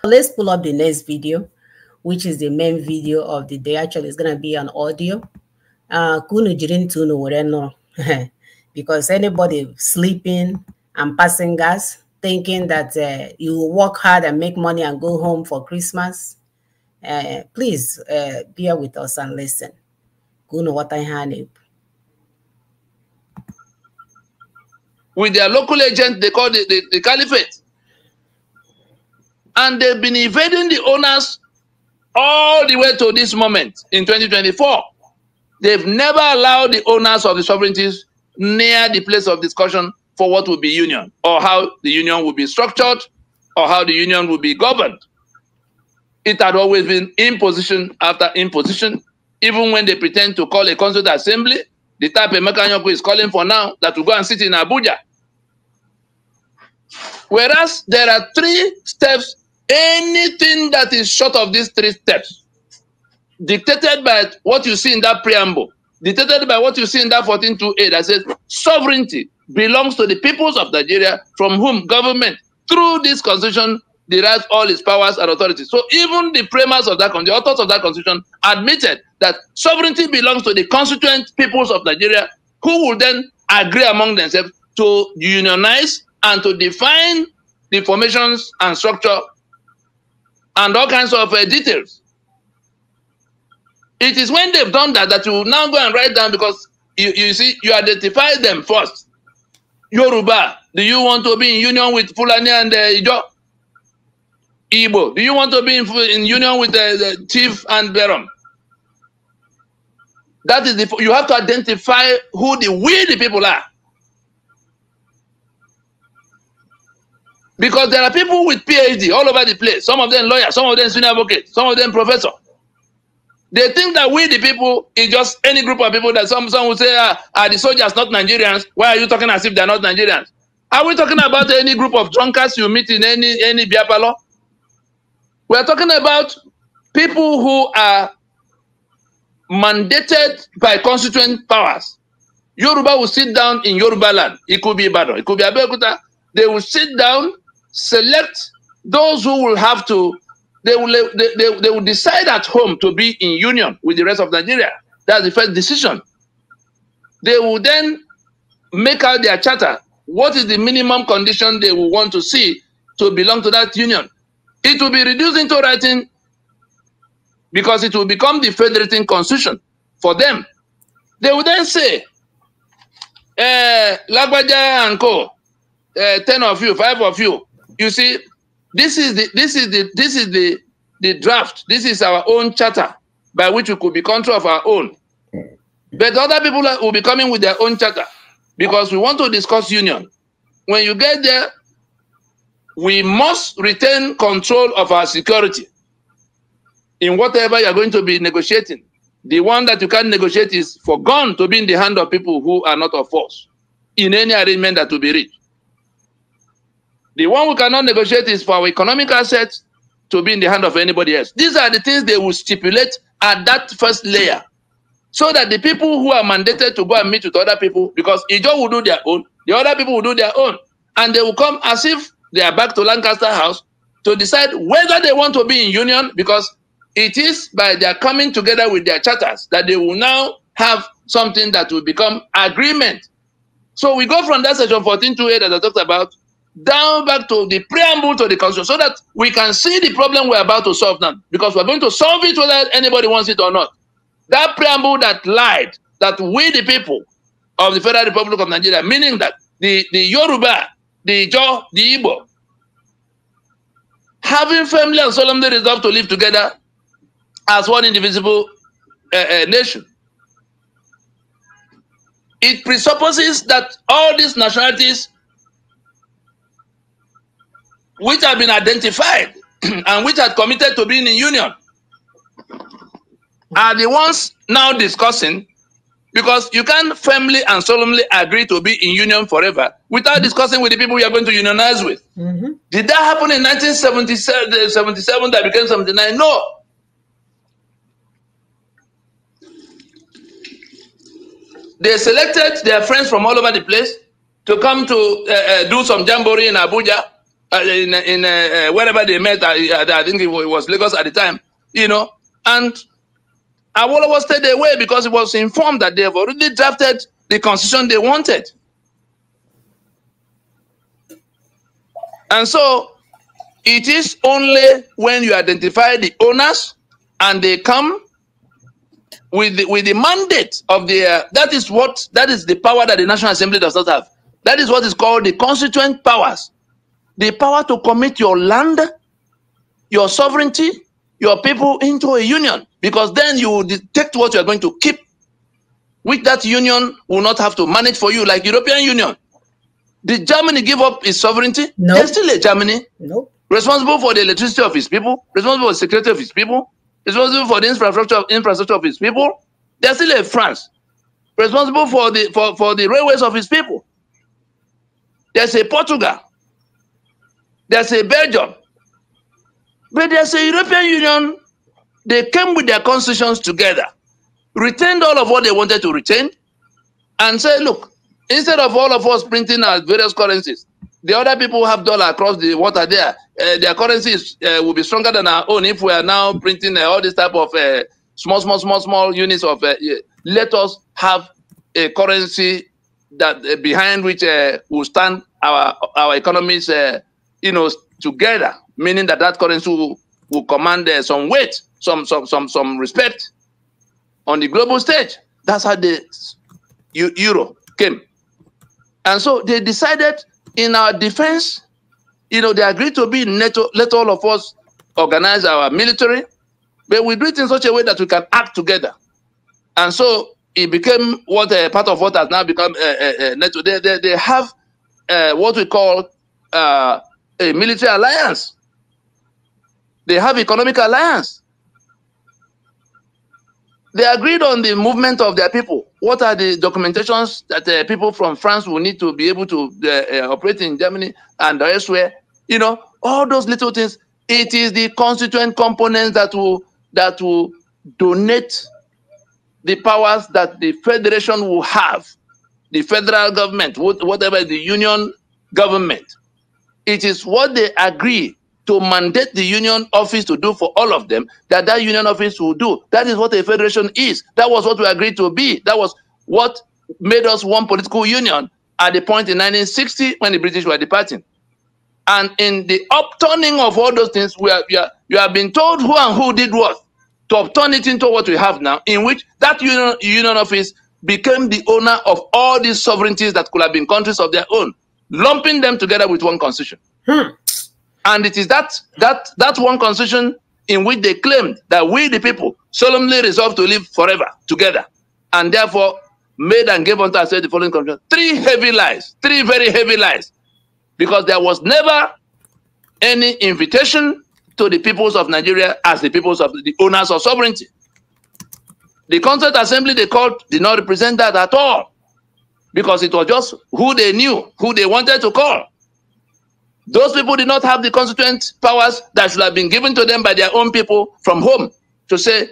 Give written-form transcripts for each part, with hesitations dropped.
Let's pull up the next video, which is the main video of the day. Actually, it's going to be an audio. Because anybody sleeping and passing gas, thinking that you will work hard and make money and go home for Christmas, please bear with us and listen. What I had. With their local agent, they call it the caliphate. And they've been evading the owners all the way to this moment in 2024. They've never allowed the owners of the sovereignties near the place of discussion for what will be union, or how the union will be structured, or how the union will be governed. It had always been imposition after imposition, even when they pretend to call a constituent assembly, the type Emeka Anyokwu is calling for now, that will go and sit in Abuja. Whereas there are 3 steps, anything that is short of these 3 steps, dictated by what you see in that preamble, dictated by what you see in that 14.2a that says sovereignty belongs to the peoples of Nigeria, from whom government, through this constitution, derives all its powers and authorities. So even the framers of that, the authors of that constitution, admitted that sovereignty belongs to the constituent peoples of Nigeria, who will then agree among themselves to unionize and to define the formations and structure and all kinds of details. It is when they've done that that you will now go and write down, because you see, you identify them first. Yoruba, do you want to be in union with Fulani and Ijo? Igbo, do you want to be in union with the Chief and Beram? That is you have to identify who we the people are. Because there are people with PhD all over the place. Some of them lawyers, some of them senior advocates, some of them professor. They think that we the people is just any group of people that some will say, are the soldiers not Nigerians? Why are you talking as if they're not Nigerians? Are we talking about any group of drunkards you meet in any biapalo? We're talking about people who are mandated by constituent powers. Yoruba will sit down in Yoruba land. It could be Ibadan, it could be Abeokuta. They will sit down, select those who will have to, they will decide at home to be in union with the rest of Nigeria. That's the first decision. They will then make out their charter. What is the minimum condition they will want to see to belong to that union? It will be reduced into writing, because it will become the federating constitution for them. They will then say, Lagbaja and co, 10 of you, 5 of you. You see, this is the draft. This is our own charter by which we could be control of our own. But other people will be coming with their own charter, because we want to discuss union. When you get there, we must retain control of our security in whatever you're going to be negotiating. The one that you can't negotiate is for gun to be in the hand of people who are not of force in any arrangement that will be reached. The one we cannot negotiate is for our economic assets to be in the hand of anybody else. These are the things they will stipulate at that first layer, so that the people who are mandated to go and meet with other people, because Ijo will do their own, the other people will do their own, and they will come as if they are back to Lancaster House to decide whether they want to be in union, because it is by their coming together with their charters that they will now have something that will become agreement. So we go from that section 14.2a that I talked about, down back to the preamble to the constitution, so that we can see the problem we're about to solve now, because we're going to solve it whether anybody wants it or not. That preamble that lied, that we the people of the Federal Republic of Nigeria, meaning that the Yoruba, the Ijo, the Igbo, having firmly and solemnly resolved to live together as one indivisible nation, it presupposes that all these nationalities which have been identified and which are committed to being in union are the ones now discussing, because you can't firmly and solemnly agree to be in union forever without discussing with the people you are going to unionize with. Did that happen in 1977 that became 79? No. They selected their friends from all over the place to come to do some jamboree in Abuja, wherever they met. I think it was Lagos at the time, and Awolowo stayed away because he was informed that they have already drafted the constitution they wanted. And so it is only when you identify the owners and they come with the mandate of that is the power that the National Assembly does not have. That is what is called the constituent powers. The power to commit your land, your sovereignty, your people into a union, because then you will detect what you are going to keep, which that union will not have to manage for you, like European Union. Did Germany give up its sovereignty? No. They're still a Germany. No. Responsible for the electricity of its people, responsible for the security of its people, responsible for the infrastructure of its people. They're still a France. Responsible for the railways of its people. There's a Portugal. There's a Belgium. But there's a European Union. They came with their constitutions together, retained all of what they wanted to retain, and said, look, instead of all of us printing our various currencies, the other people have dollar across the water there. Their currencies will be stronger than our own if we are now printing all this type of small units of. Let us have a currency that behind which will stand our economies, together. Meaning that currency will command some weight, some respect on the global stage. That's how the euro came. And so they decided in our defense, they agreed to be in NATO, let all of us organize our military, but we do it in such a way that we can act together. And so it became part of what has now become NATO. They have what we call a military alliance. They have economic alliance. They agreed on the movement of their people. What are the documentations that people from France will need to be able to operate in Germany and elsewhere? All those little things. It is the constituent components that will donate the powers that the federation will have, the federal government, whatever the union government. It is what they agree to mandate the union office to do for all of them, that union office will do. That is what a federation is. That was what we agreed to be. That was what made us one political union at the point in 1960 when the British were departing. And in the upturning of all those things, you have been told who and who did what to upturn it into what we have now, in which that union office became the owner of all these sovereignties that could have been countries of their own, lumping them together with one constitution. And it is that one constitution in which they claimed that we, the people, solemnly resolved to live forever together, and therefore made and gave unto ourselves the following constitution. 3 heavy lies, 3 very heavy lies, because there was never any invitation to the peoples of Nigeria as the peoples of the owners of sovereignty. The Constituent Assembly they called did not represent that at all, because it was just who they knew, who they wanted to call. Those people did not have the constituent powers that should have been given to them by their own people from home to say,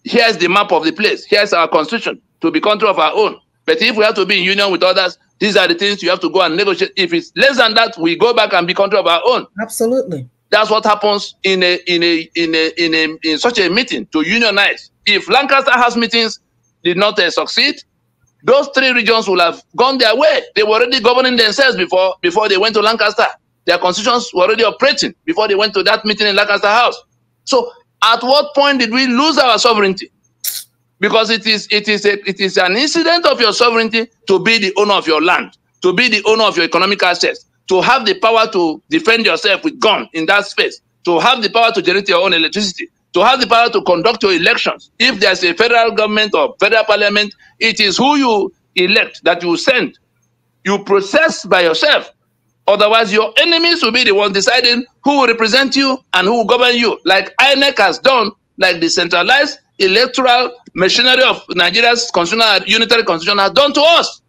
here's the map of the place, here's our constitution, to be country of our own. But if we have to be in union with others, these are the things you have to go and negotiate. If it's less than that, we go back and be country of our own. Absolutely. That's what happens in such a meeting to unionize. If Lancaster House meetings did not succeed, those 3 regions will have gone their way. They were already governing themselves before they went to Lancaster. Their constitutions were already operating before they went to that meeting in Lancaster House. So at what point did we lose our sovereignty? Because it is an incident of your sovereignty to be the owner of your land, to be the owner of your economic assets, to have the power to defend yourself with gun in that space, to have the power to generate your own electricity, to have the power to conduct your elections. If there's a federal government or federal parliament, it is who you elect that you send. You process by yourself. Otherwise, your enemies will be the ones deciding who will represent you and who will govern you, like INEC has done, like the centralized electoral machinery of Nigeria's unitary constitution has done to us.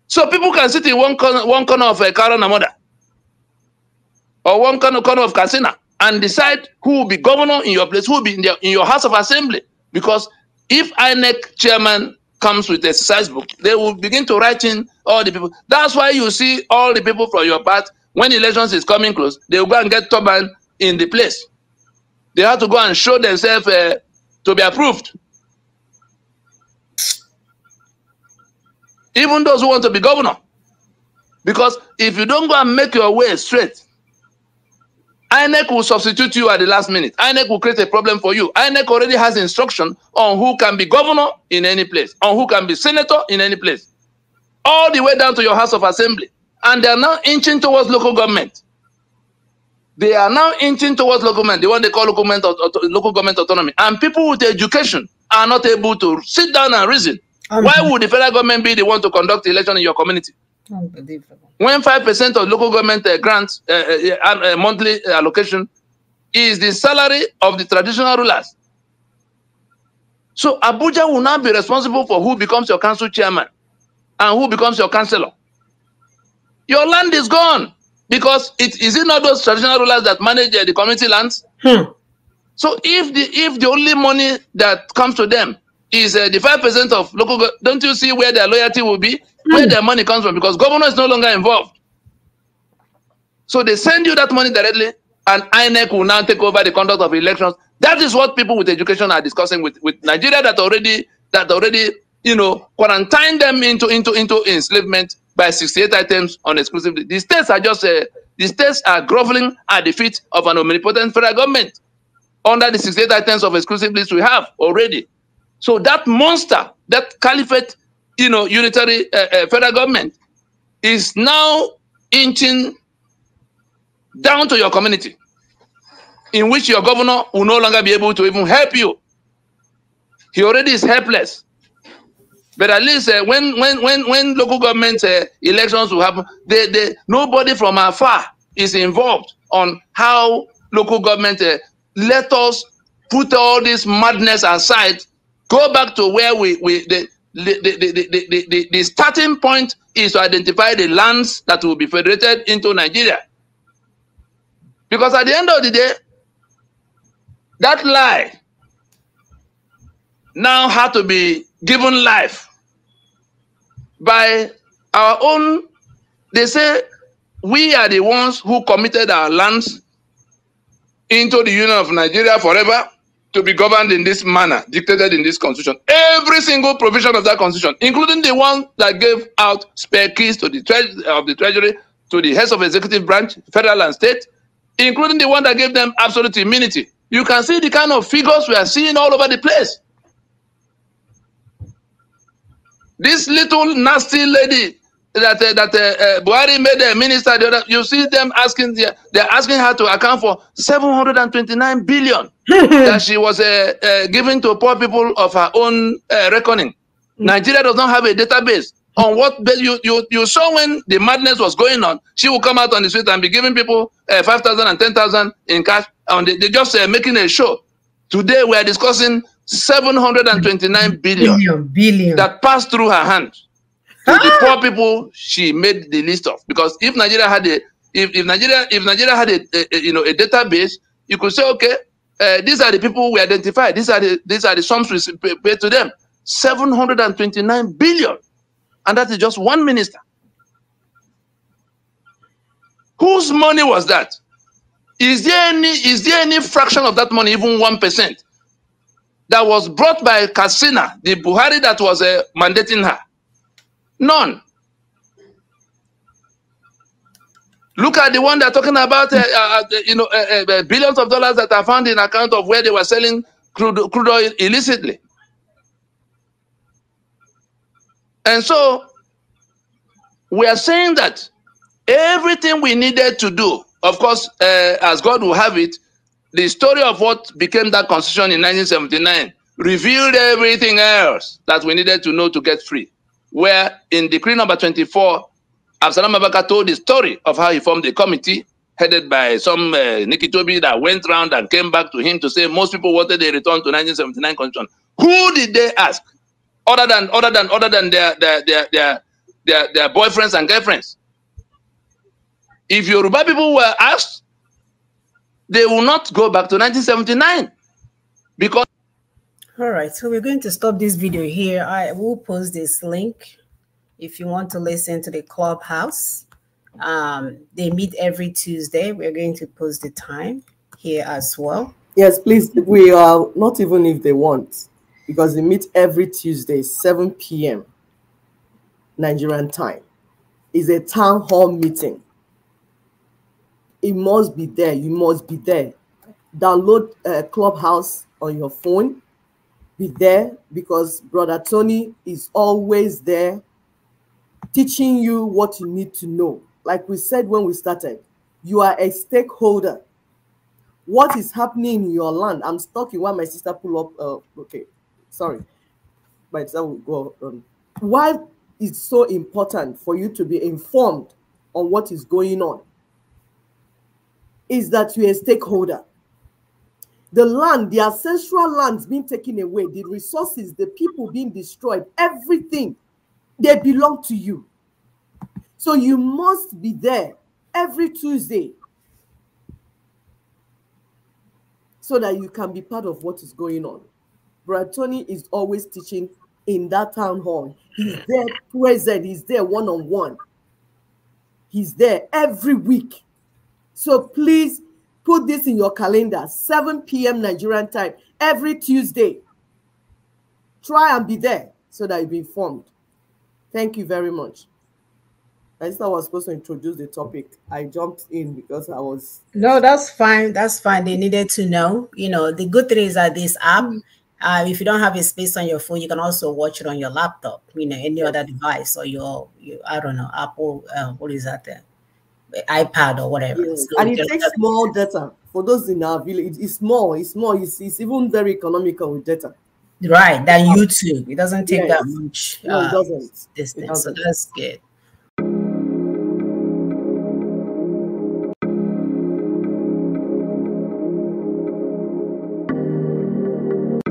So people can sit in one corner of Karo Namoda or one corner of Katsina and decide who will be governor in your place, who will be in your House of Assembly. Because if INEC chairman comes with exercise book, they will begin to write in all the people. That's why you see all the people from your part when elections is coming close, they will go and get turban in the place. They have to go and show themselves to be approved. Even those who want to be governor. Because if you don't go and make your way straight, INEC will substitute you at the last minute. INEC will create a problem for you. INEC already has instruction on who can be governor in any place, on who can be senator in any place, all the way down to your House of Assembly. And they are now inching towards local government. They are now inching towards local government, the one they call local government autonomy. And people with education are not able to sit down and reason. Why would the federal government be the one to conduct the election in your community? Unbelievable. When 5% of local government grants monthly allocation is the salary of the traditional rulers. So Abuja will now be responsible for who becomes your council chairman and who becomes your councillor. Your land is gone because is it not those traditional rulers that manage the community lands? So if the only money that comes to them is the 5% of local, don't you see where their loyalty will be? Where their money comes from, because governor is no longer involved. So they send you that money directly, and INEC will now take over the conduct of elections. That is what people with education are discussing with Nigeria that already quarantined them into enslavement by 68 items on exclusively. The states are just the states are groveling at the feet of an omnipotent federal government under the 68 items of exclusive list we have already. So that monster, that caliphate, unitary federal government is now inching down to your community, in which your governor will no longer be able to even help you. He already is helpless. But at least when local government elections will happen, nobody from afar is involved on how local government let us put all this madness aside, go back to where the starting point is to identify the lands that will be federated into Nigeria. Because at the end of the day, that lie now had to be given life by our own. They say we are the ones who committed our lands into the Union of Nigeria forever to be governed in this manner, dictated in this constitution. Every single provision of that constitution, including the one that gave out spare keys to the treasury, to the heads of executive branch, federal and state, including the one that gave them absolute immunity. You can see the kind of figures we are seeing all over the place. This little nasty lady that Buhari made a minister, you see them asking, they're asking her to account for 729 billion that she was giving to poor people of her own reckoning. Nigeria does not have a database on what you saw when the madness was going on. She will come out on the street and be giving people 5,000 and 10,000 in cash, and they just making a show. Today we are discussing 729 billion that passed through her hands to the poor people she made the list of. Because if Nigeria had Nigeria had a database, you could say, okay, these are the people we identified. These are the sums we paid to them. 729 billion, and that is just one minister. Whose money was that? Is there any fraction of that money, even 1%, that was brought by Katsina, the Buhari that was mandating her? None. Look at the one they're talking about, billions of dollars that are found in account of where they were selling crude oil illicitly. And so we are saying that everything we needed to do, of course, as God will have it, the story of what became that constitution in 1979 revealed everything else that we needed to know to get free. Where in decree number 24, Absalom Abaka told the story of how he formed a committee headed by some Nikitobi that went round and came back to him to say most people wanted a return to 1979 constitution. Who did they ask? Other than their boyfriends and girlfriends. If Yoruba people were asked, they will not go back to 1979 because. All right, so we're going to stop this video here. I will post this link if you want to listen to the Clubhouse. They meet every Tuesday. We're going to post the time here as well. Yes, please. We are not even if they want, because they meet every Tuesday, 7 p.m. Nigerian time. It's a town hall meeting. It must be there. You must be there. Download Clubhouse on your phone. Be there, because Brother Tony is always there teaching you what you need to know. Like we said when we started, you are a stakeholder. What is happening in your land? I'm talking while my sister pull up. Okay, sorry. My sister will go on. Why it's so important for you to be informed on what is going on is that you're a stakeholder. The land, the ancestral lands being taken away, the resources, the people being destroyed, everything, they belong to you. So you must be there every Tuesday so that you can be part of what is going on. Brother Tony is always teaching in that town hall. He's there present. He's there one-on-one. He's there every week. So please put this in your calendar, 7 p.m. Nigerian time, every Tuesday. Try and be there so that you'll be informed. Thank you very much. I thought I was supposed to introduce the topic. I jumped in because I was... No, that's fine. That's fine. They needed to know. You know, the good thing is that this app, if you don't have a space on your phone, you can also watch it on your laptop, you know, any other device, or your I don't know, Apple, what is that there? iPad or whatever. Yes. So And it takes small data. For those in our village, it's small. It's even very economical with data. Right, than YouTube. It doesn't take Yes. that much No, it doesn't. distance. It doesn't. So that's good.